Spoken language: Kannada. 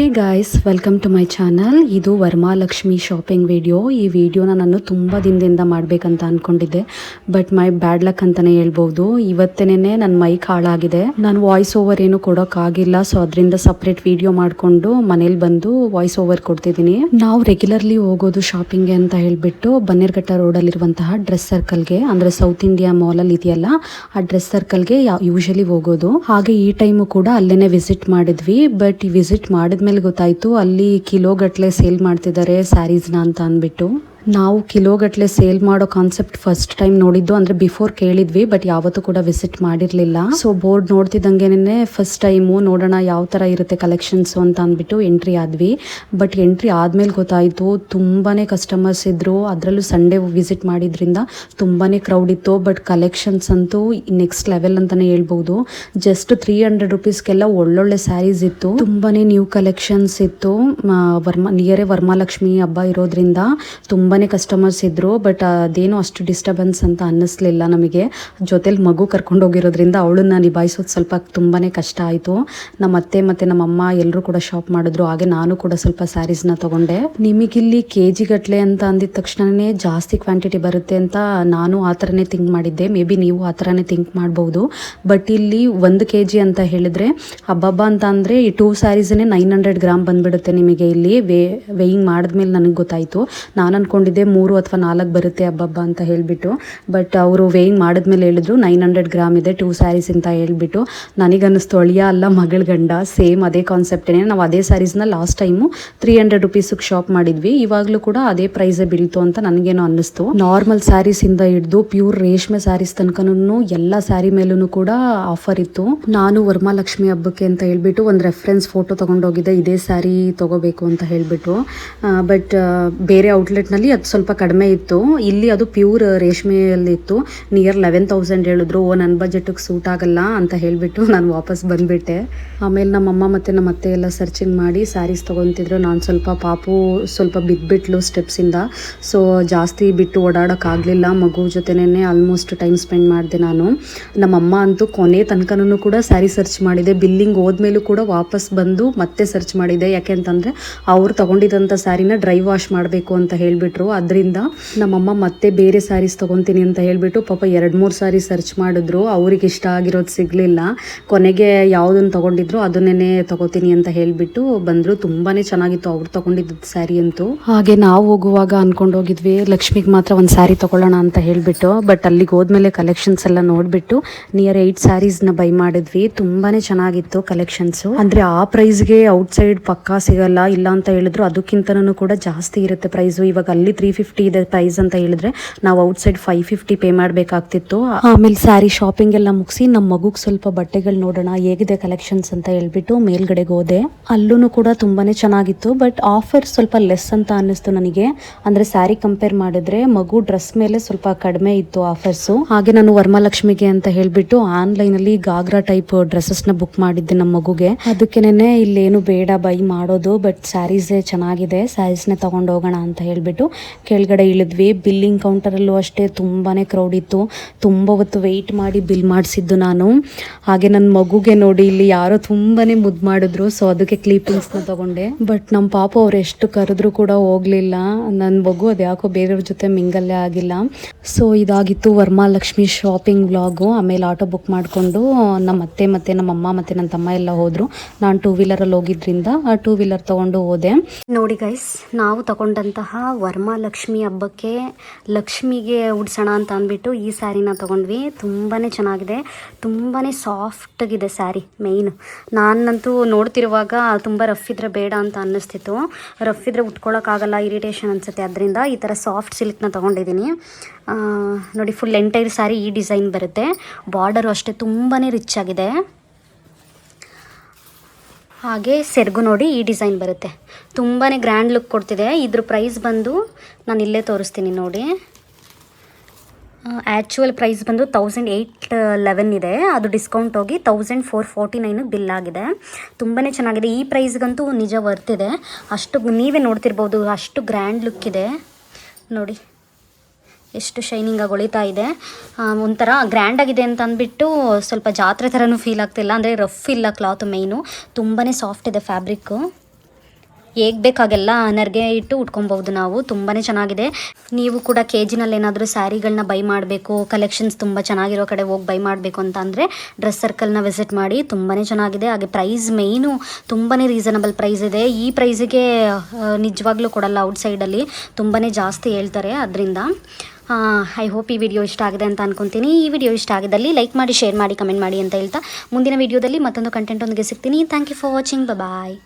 Hey guys, welcome to my channel. ಇದು ವರಮಹಾಲಕ್ಷ್ಮಿ ಶಾಪಿಂಗ್ ವಿಡಿಯೋ. ಈ ವಿಡಿಯೋನ ನಾನು ತುಂಬ ದಿನದಿಂದ ಮಾಡಬೇಕಂತ ಅಂದ್ಕೊಂಡಿದ್ದೆ, ಬಟ್ ಮೈ ಬ್ಯಾಡ್ ಲಕ್ ಅಂತಲೇ ಹೇಳ್ಬೋದು. ಇವತ್ತೇನೆ ನನ್ನ ಮೈಕ್ ಹಾಳಾಗಿದೆ. ನಾನು ವಾಯ್ಸ್ ಓವರ್ ಏನು ಕೊಡೋಕ್ಕಾಗಿಲ್ಲ, ಸೊ ಅದರಿಂದ ಸಪ್ರೇಟ್ ವಿಡಿಯೋ ಮಾಡಿಕೊಂಡು ಮನೇಲಿ ಬಂದು ವಾಯ್ಸ್ ಓವರ್ ಕೊಡ್ತಿದ್ದೀನಿ. ನಾವು ರೆಗ್ಯುಲರ್ಲಿ ಹೋಗೋದು ಶಾಪಿಂಗ್ಗೆ ಅಂತ ಹೇಳಿಬಿಟ್ಟು ಬನ್ನೇರ್ಘಟ್ಟ ರೋಡಲ್ಲಿರುವಂತಹ ಡ್ರೆಸ್ ಸರ್ಕಲ್ಗೆ, ಅಂದರೆ ಸೌತ್ ಇಂಡಿಯಾ ಮಾಲಲ್ಲಿ ಇದೆಯಲ್ಲ ಆ ಡ್ರೆಸ್ ಸರ್ಕಲ್ಗೆ ಯೂಶಲಿ ಹೋಗೋದು. ಹಾಗೆ ಈ ಟೈಮು ಕೂಡ ಅಲ್ಲೇನೆ ವಿಸಿಟ್ ಮಾಡಿದ್ವಿ. ಬಟ್ ಈ ವಿಸಿಟ್ ಮಾಡಿದ್ಮೇಲೆ ಗೊತ್ತಾಯ್ತು ಅಲ್ಲಿ ಕಿಲೋಗಟ್ಟಲೆ ಸೇಲ್ ಮಾಡ್ತಿದ್ದಾರೆ ಸ್ಯಾರೀಸ್ನ ಅಂತ ಅಂದ್ಬಿಟ್ಟು. ನಾವು ಕಿಲೋಗಟ್ಟಲೆ ಸೇಲ್ ಮಾಡೋ ಕಾನ್ಸೆಪ್ಟ್ ಫಸ್ಟ್ ಟೈಮ್ ನೋಡಿದ್ದು, ಅಂದರೆ ಬಿಫೋರ್ ಕೇಳಿದ್ವಿ ಬಟ್ ಯಾವತ್ತೂ ಕೂಡ ವಿಸಿಟ್ ಮಾಡಿರಲಿಲ್ಲ. ಸೊ ಬೋರ್ಡ್ ನೋಡ್ತಿದ್ದಂಗೆನೆ ಫಸ್ಟ್ ಟೈಮು ನೋಡೋಣ ಯಾವ ಥರ ಇರುತ್ತೆ ಕಲೆಕ್ಷನ್ಸು ಅಂತ ಅಂದ್ಬಿಟ್ಟು ಎಂಟ್ರಿ ಆದ್ವಿ. ಬಟ್ ಎಂಟ್ರಿ ಆದಮೇಲೆ ಗೊತ್ತಾಯಿತು ತುಂಬಾ ಕಸ್ಟಮರ್ಸ್ ಇದ್ದರು. ಅದರಲ್ಲೂ ಸಂಡೇ ವಿಸಿಟ್ ಮಾಡಿದ್ರಿಂದ ತುಂಬಾ ಕ್ರೌಡ್ ಇತ್ತು. ಬಟ್ ಕಲೆಕ್ಷನ್ಸ್ ಅಂತೂ ನೆಕ್ಸ್ಟ್ ಲೆವೆಲ್ ಅಂತಲೇ ಹೇಳ್ಬೋದು. ಜಸ್ಟ್ 300 ರುಪೀಸ್ಗೆಲ್ಲ ಒಳ್ಳೊಳ್ಳೆ ಸ್ಯಾರೀಸ್ ಇತ್ತು. ತುಂಬಾ ನ್ಯೂ ಕಲೆಕ್ಷನ್ಸ್ ಇತ್ತು. ನಿಯರೇ ವರಮಹಾಲಕ್ಷ್ಮಿ ಹಬ್ಬ ಇರೋದ್ರಿಂದ ತುಂಬಾ ಕಸ್ಟಮರ್ಸ್ ಇದ್ರು. ಬಟ್ ಅದೇನು ಅಷ್ಟು ಡಿಸ್ಟರ್ಬೆನ್ಸ್ ಅಂತ ಅನ್ನಿಸ್ಲಿಲ್ಲ ನಮಗೆ. ಜೊತೆಲಿ ಮಗು ಕರ್ಕೊಂಡು ಹೋಗಿರೋದ್ರಿಂದ ಅವಳನ್ನ ನಿಭಾಯಿಸೋದು ಸ್ವಲ್ಪ ತುಂಬಾ ಕಷ್ಟ ಆಯಿತು. ನಮ್ಮ ಅತ್ತೆ ಮತ್ತು ನಮ್ಮಮ್ಮ ಎಲ್ಲರೂ ಕೂಡ ಶಾಪ್ ಮಾಡಿದ್ರು. ಹಾಗೆ ನಾನು ಕೂಡ ಸ್ವಲ್ಪ ಸ್ಯಾರೀಸ್ನ ತೊಗೊಂಡೆ. ನಿಮಗಿಲ್ಲಿ KG ಗಟ್ಟಲೆ ಅಂತ ಅಂದಿದ ತಕ್ಷಣವೇ ಜಾಸ್ತಿ ಕ್ವಾಂಟಿಟಿ ಬರುತ್ತೆ ಅಂತ ನಾನು ಆ ಥರನೇ ಥಿಂಕ್ ಮಾಡಿದ್ದೆ. ಮೇ ಬಿ ನೀವು ಆ ಥರನೇ ಥಿಂಕ್ ಮಾಡ್ಬೋದು. ಬಟ್ ಇಲ್ಲಿ 1 kg ಅಂತ ಹೇಳಿದ್ರೆ ಹಬ್ಬ ಅಂತ ಅಂದರೆ ಈ 2 ಸ್ಯಾರೀಸೇ 900 ಗ್ರಾಮ್ ಬಂದುಬಿಡುತ್ತೆ ನಿಮಗೆ. ಇಲ್ಲಿ ವೇಯಿಂಗ್ ಮಾಡಿದ್ಮೇಲೆ ನನಗೆ ಗೊತ್ತಾಯಿತು. ನಾನು ಅಂದ್ಕೊಂಡಿದ್ದೆ 3 ಅಥವಾ 4 ಬರುತ್ತೆ ಹಬ್ಬ ಅಂತ ಹೇಳಿಬಿಟ್ಟು. ಬಟ್ ಅವರು ವೇಯಿಂಗ್ ಮಾಡಿದ್ಮೇಲೆ ಹೇಳಿದ್ರು 900 ಗ್ರಾಮ್ ಇದೆ 2 ಸ್ಯಾರೀಸ್ ಅಂತ ಹೇಳ್ಬಿಟ್ಟು. ನನಗನ್ನಿಸ್ತು ಅಳಿಯ ಅಲ್ಲ ಮಗಳ ಗಂಡ ಸೇಮ್ ಅದೇ ಕಾನ್ಸೆಪ್ಟೇನೆ. ನಾವು ಅದೇ ಸ್ಯಾರೀಸ್ನ ಲಾಸ್ಟ್ ಟೈಮು 300 ರುಪೀಸಿಗೆ ಶಾಪ್ ಮಾಡಿದ್ವಿ. ಇವಾಗಲೂ ಕೂಡ ಅದೇ ಪ್ರೈಸೇ ಬೀಳ್ತು ಅಂತ ನನಗೇನೋ ಅನ್ನಿಸ್ತು. ನಾರ್ಮಲ್ ಸ್ಯಾರೀಸಿಂದ ಹಿಡಿದು ಪ್ಯೂರ್ ರೇಷ್ಮೆ ಸ್ಯಾರೀಸ್ ತನಕನೂ ಎಲ್ಲ ಸ್ಯಾರಿ ಮೇಲೂ ಕೂಡ ಆಫರ್ ಇತ್ತು. ನಾನು ವರಮಹಾಲಕ್ಷ್ಮಿ ಹಬ್ಬಕ್ಕೆ ಅಂತ ಹೇಳ್ಬಿಟ್ಟು ಒಂದು ರೆಫರೆನ್ಸ್ ಫೋಟೋ ತೊಗೊಂಡೋಗಿದ್ದೆ, ಇದೇ ಸ್ಯಾರಿ ತೊಗೋಬೇಕು ಅಂತ ಹೇಳಿಬಿಟ್ಟು. ಬಟ್ ಬೇರೆ ಔಟ್ಲೆಟ್ನಲ್ಲಿ ಅದು ಸ್ವಲ್ಪ ಕಡಿಮೆ ಇತ್ತು. ಇಲ್ಲಿ ಅದು ಪ್ಯೂರ್ ರೇಷ್ಮೆಯಲ್ಲಿತ್ತು. ನಿಯರ್ 11,000 ಹೇಳಿದ್ರು. ನನ್ನ ಬಜೆಟಿಗೆ ಸೂಟ್ ಆಗಲ್ಲ ಅಂತ ಹೇಳಿಬಿಟ್ಟು ನಾನು ವಾಪಸ್ ಬಂದುಬಿಟ್ಟೆ. ಆಮೇಲೆ ನಮ್ಮಮ್ಮ ಮತ್ತು ನಮ್ಮ ಅತ್ತೆ ಎಲ್ಲ ಸರ್ಚಿಂಗ್ ಮಾಡಿ ಸ್ಯಾರೀಸ್ ತೊಗೊತಿದ್ರು. ನಾನು ಸ್ವಲ್ಪ ಬಿದ್ದುಬಿಟ್ಲು ಸ್ಟೆಪ್ಸಿಂದ. ಸೊ ಜಾಸ್ತಿ ಬಿಟ್ಟು ಓಡಾಡೋಕ್ಕಾಗಲಿಲ್ಲ. ಮಗು ಜೊತೆನೇ ಆಲ್ಮೋಸ್ಟ್ ಟೈಮ್ ಸ್ಪೆಂಡ್ ಮಾಡಿದೆ ನಾನು. ನಮ್ಮಮ್ಮ ಅಂತೂ ಕೊನೆ ತನಕನೂ ಕೂಡ ಸ್ಯಾರಿ ಸರ್ಚ್ ಮಾಡಿದೆ. ಬಿಲ್ಲಿಂಗ್ ಹೋದ್ಮೇಲೂ ಕೂಡ ವಾಪಸ್ ಬಂದು ಮತ್ತೆ ಸರ್ಚ್ ಮಾಡಿದೆ. ಯಾಕೆಂತಂದರೆ ಅವ್ರು ತೊಗೊಂಡಿದ್ದಂಥ ಸ್ಯಾರಿನ ಡ್ರೈ ವಾಶ್ ಮಾಡಬೇಕು ಅಂತ ಹೇಳಿಬಿಟ್ರು. ಅದರಿಂದ ನಮ್ಮಮ್ಮ ಮತ್ತೆ ಬೇರೆ ಸ್ಯಾರೀಸ್ ತೊಗೊತೀನಿ ಅಂತ ಹೇಳಿಬಿಟ್ಟು ಪಾಪ 2-3 ಸ್ಯಾರಿ ಸರ್ಚ್ ಮಾಡಿದ್ರು. ಅವ್ರಿಗೆ ಇಷ್ಟ ಆಗಿರೋದು ಸಿಗಲಿಲ್ಲ. ಕೊನೆಗೆ ಯಾವುದನ್ನು ತೊಗೊಂಡಿದ್ರು ಅದನ್ನೇ ತೊಗೋತೀನಿ ಅಂತ ಹೇಳಿಬಿಟ್ಟು ಬಂದರು. ತುಂಬಾ ಚೆನ್ನಾಗಿತ್ತು ಅವ್ರು ತೊಗೊಂಡಿದ್ದು ಸ್ಯಾರಿ ಅಂತೂ. ಹಾಗೆ ನಾವು ಹೋಗುವಾಗ ಅಂದ್ಕೊಂಡು ಹೋಗಿದ್ವಿ ಲಕ್ಷ್ಮಿಗೆ ಮಾತ್ರ ಒಂದು ಸ್ಯಾರಿ ತೊಗೊಳ್ಳೋಣ ಅಂತ ಹೇಳಿಬಿಟ್ಟು. ಬಟ್ ಅಲ್ಲಿಗೆ ಹೋದ್ಮೇಲೆ ಕಲೆಕ್ಷನ್ಸ್ ಎಲ್ಲ ನೋಡಿಬಿಟ್ಟು ನಿಯರ್ 8 ಸ್ಯಾರೀಸ್ನ ಬೈ ಮಾಡಿದ್ವಿ. ತುಂಬಾ ಚೆನ್ನಾಗಿತ್ತು ಕಲೆಕ್ಷನ್ಸು. ಅಂದರೆ ಆ ಪ್ರೈಸ್ಗೆ ಔಟ್ಸೈಡ್ ಪಕ್ಕಾ ಸಿಗಲ್ಲ. ಇಲ್ಲ ಅಂತ ಹೇಳಿದ್ರು ಅದಕ್ಕಿಂತನೂ ಕೂಡ ಜಾಸ್ತಿ ಇರುತ್ತೆ ಪ್ರೈಸು. ಇವಾಗ ಅಲ್ಲಿ 350 ಇದೆ ಪ್ರೈಸ್ ಅಂತ ಹೇಳಿದ್ರೆ ನಾವು ಔಟ್ಸೈಡ್ 550 ಪೇ ಮಾಡಬೇಕಾಗ್ತಿತ್ತು. ಆಮೇಲೆ ಸ್ಯಾರಿ ಶಾಪಿಂಗ್ ಎಲ್ಲ ಮುಗಿಸಿ ನಮ್ಮ ಮಗುಗೆ ಸ್ವಲ್ಪ ಬಟ್ಟೆಗಳು ನೋಡೋಣ ಹೇಗಿದೆ ಕಲೆಕ್ಷನ್ಸ್ ಅಂತ ಹೇಳ್ಬಿಟ್ಟು ಮೇಲ್ಗಡೆಗೆ ಹೋದೆ. ಅಲ್ಲೂ ಕೂಡ ತುಂಬಾ ಚೆನ್ನಾಗಿತ್ತು. ಬಟ್ ಆಫರ್ ಸ್ವಲ್ಪ ಲೆಸ್ ಅಂತ ಅನ್ನಿಸ್ತು ನನಗೆ. ಅಂದರೆ ಸ್ಯಾರಿ ಕಂಪೇರ್ ಮಾಡಿದ್ರೆ ಮಗು ಡ್ರೆಸ್ ಮೇಲೆ ಸ್ವಲ್ಪ ಕಡಿಮೆ ಇತ್ತು ಆಫರ್ಸು. ಹಾಗೆ ನಾನು ವರಮಹಾಲಕ್ಷ್ಮಿಗೆ ಅಂತ ಹೇಳಿಬಿಟ್ಟು ಆನ್ಲೈನಲ್ಲಿ ಗಾಗ್ರಾ ಟೈಪ್ ಡ್ರೆಸ್ಸಸ್ನ ಬುಕ್ ಮಾಡಿದ್ದೆ ನಮ್ಮ ಮಗುಗೆ. ಅದಕ್ಕೇನೆ ಇಲ್ಲೇನು ಬೇಡ ಬೈ ಮಾಡೋದು, ಬಟ್ ಸ್ಯಾರೀಸೇ ಚೆನ್ನಾಗಿದೆ ಸ್ಯಾರೀಸ್ನೇ ತಗೊಂಡು ಹೋಗೋಣ ಅಂತ ಹೇಳಿಬಿಟ್ಟು ಕೆಳಗಡೆ ಇಳಿದ್ವಿ. ಬಿಲ್ಲಿಂಗ್ ಕೌಂಟರಲ್ಲೂ ಅಷ್ಟೇ ತುಂಬಾ ಕ್ರೌಡ್ ಇತ್ತು. ತುಂಬ ಹೊತ್ತು ವೆಯ್ಟ್ ಮಾಡಿ ಬಿಲ್ ಮಾಡಿಸಿದ್ದು ನಾನು. ಹಾಗೆ ನನ್ನ ಮಗುಗೆ ನೋಡಿ ಇಲ್ಲಿ ಯಾರೋ ತುಂಬಾ ಮುದ್ದು ಮಾಡಿದ್ರು. ಸೊ ಅದಕ್ಕೆ ಕ್ಲಿಪ್ಪಿಂಗ್ಸ್ನ ತೊಗೊಂಡೆ. ಬಟ್ ನಮ್ಮ ಪಾಪ ಅವ್ರು ಎಷ್ಟು ಕರೆದ್ರೂ ಕೂಡ ಹೋಗಲಿಲ್ಲ. ನನ್ನ ಮಗು ಅದು ಯಾಕೋ ಬೇರೆಯವ್ರ ಜೊತೆ ಮಿಂಗಲ್ಲೇ ಆಗಿಲ್ಲ. ಸೊ ಇದಾಗಿತ್ತು ವರಮಹಾಲಕ್ಷ್ಮಿ ಶಾಪಿಂಗ್ ವ್ಲಾಗು. ಆಮೇಲೆ ಆಟೋ ಬುಕ್ ಮಾಡಿಕೊಂಡು ನಮ್ಮ ಅತ್ತೆ ಮತ್ತು ನಮ್ಮ ಅಮ್ಮ ಮತ್ತು ನನ್ನ ತಮ್ಮ ಎಲ್ಲ ಹೋದರು. ನಾನು 2 ವೀಲರಲ್ಲಿ ಹೋಗಿದ್ರಿಂದ 2 ವೀಲರ್ ತೊಗೊಂಡು ಹೋದೆ. ನೋಡಿ ಗೈಸ್, ನಾವು ತಗೊಂಡಂತಹ ವರಮಹಾಲಕ್ಷ್ಮಿ ಹಬ್ಬಕ್ಕೆ ಲಕ್ಷ್ಮಿಗೆ ಉಡ್ಸೋಣ ಅಂತ ಅಂದ್ಬಿಟ್ಟು ಈ ಸ್ಯಾರಿನ ತೊಗೊಂಡ್ವಿ. ತುಂಬಾ ಚೆನ್ನಾಗಿದೆ, ತುಂಬಾ ಸಾಫ್ಟಾಗಿದೆ ಸ್ಯಾರಿ. ಮೇಯ್ನು ನಾನಂತೂ ನೋಡ್ತಿರುವಾಗ ತುಂಬ ರಫ್ ಇದ್ದರೆ ಬೇಡ ಅಂತ ಅನ್ನಿಸ್ತಿತ್ತು. ರಫ್ ಇದ್ದರೆ ಉಟ್ಕೊಳ್ಳೋಕ್ಕಾಗಲ್ಲ, ಇರಿಟೇಷನ್ ಅನಿಸುತ್ತೆ. ಅದರಿಂದ ಈ ಥರ ಸಾಫ್ಟ್ ಸಿಲ್ಕ್ನ ತೊಗೊಂಡಿದ್ದೀನಿ. ನೋಡಿ ಫುಲ್ ಎಂಟೈರ್ ಸ್ಯಾರಿ ಈ ಡಿಸೈನ್ ಬರುತ್ತೆ. ಬಾರ್ಡರು ಅಷ್ಟೇ ತುಂಬಾ ರಿಚ್ ಆಗಿದೆ. ಹಾಗೆ ಸೆರಗು ನೋಡಿ ಈ ಡಿಸೈನ್ ಬರುತ್ತೆ. ತುಂಬಾ ಗ್ರ್ಯಾಂಡ್ ಲುಕ್ ಕೊಡ್ತಿದೆ. ಇದ್ರ ಪ್ರೈಸ್ ಬಂದು ನಾನು ಇಲ್ಲೇ ತೋರಿಸ್ತೀನಿ ನೋಡಿ. ಆ್ಯಕ್ಚುಯಲ್ ಪ್ರೈಸ್ ಬಂದು 1811 ಇದೆ. ಅದು ಡಿಸ್ಕೌಂಟ್ ಹೋಗಿ 1449 ಬಿಲ್ ಆಗಿದೆ. ತುಂಬಾ ಚೆನ್ನಾಗಿದೆ. ಈ ಪ್ರೈಸ್ಗಂತೂ ನಿಜ ವರ್ತಿದೆ. ಅಷ್ಟು ನೀವೇ ನೋಡ್ತಿರ್ಬೋದು, ಅಷ್ಟು ಗ್ರ್ಯಾಂಡ್ ಲುಕ್ ಇದೆ ನೋಡಿ. ಎಷ್ಟು ಶೈನಿಂಗಾಗಿ ಹೊಳಿತಾ ಇದೆ. ಒಂಥರ ಗ್ರ್ಯಾಂಡಾಗಿದೆ ಅಂತ ಅಂದ್ಬಿಟ್ಟು ಸ್ವಲ್ಪ ಜಾತ್ರೆ ಥರನೂ ಫೀಲ್ ಆಗ್ತಿಲ್ಲ. ಅಂದರೆ ರಫ್ ಇಲ್ಲ ಕ್ಲಾತ್, ಮೇಯ್ನು ತುಂಬಾ ಸಾಫ್ಟ್ ಇದೆ ಫ್ಯಾಬ್ರಿಕ್ಕು. ಹೇಗೆ ಬೇಕಾಗೆಲ್ಲ ನರ್ಗೆ ಇಟ್ಟು ಉಟ್ಕೊಬೋದು ನಾವು. ತುಂಬಾ ಚೆನ್ನಾಗಿದೆ. ನೀವು ಕೂಡ KGನಲ್ಲಿ ಏನಾದರೂ ಸ್ಯಾರಿಗಳನ್ನ ಬೈ ಮಾಡಬೇಕು, ಕಲೆಕ್ಷನ್ಸ್ ತುಂಬ ಚೆನ್ನಾಗಿರೋ ಕಡೆ ಹೋಗಿ ಬೈ ಮಾಡಬೇಕು ಅಂತ ಅಂದರೆ ಡ್ರೆಸ್ ಸರ್ಕಲ್ನ ವಿಸಿಟ್ ಮಾಡಿ. ತುಂಬಾ ಚೆನ್ನಾಗಿದೆ. ಹಾಗೆ ಪ್ರೈಸ್ ಮೇಯ್ನು ತುಂಬಾ ರೀಸನಬಲ್ ಪ್ರೈಸ್ ಇದೆ. ಈ ಪ್ರೈಸಿಗೆ ನಿಜವಾಗ್ಲೂ ಕೊಡಲ್ಲ ಔಟ್ಸೈಡಲ್ಲಿ, ತುಂಬಾ ಜಾಸ್ತಿ ಹೇಳ್ತಾರೆ. ಅದರಿಂದ ಐ ಹೋಪ್ ಈ ವಿಡಿಯೋ ಇಷ್ಟ ಆಗಿದೆ ಅಂತ ಅನ್ಕೊತೀನಿ. ಈ ವಿಡಿಯೋ ಇಷ್ಟ ಆಗಿದ್ದಲ್ಲಿ ಲೈಕ್ ಮಾಡಿ, ಶೇರ್ ಮಾಡಿ, ಕಮೆಂಟ್ ಮಾಡಿ ಅಂತ ಹೇಳ್ತಾ ಮುಂದಿನ ವಿಡಿಯೋದಲ್ಲಿ ಮತ್ತೊಂದು ಕಂಟೆಂಟ್ ಒಂದಿಗೆ ಸಿಗ್ತೀನಿ. Thank you for watching. Bye.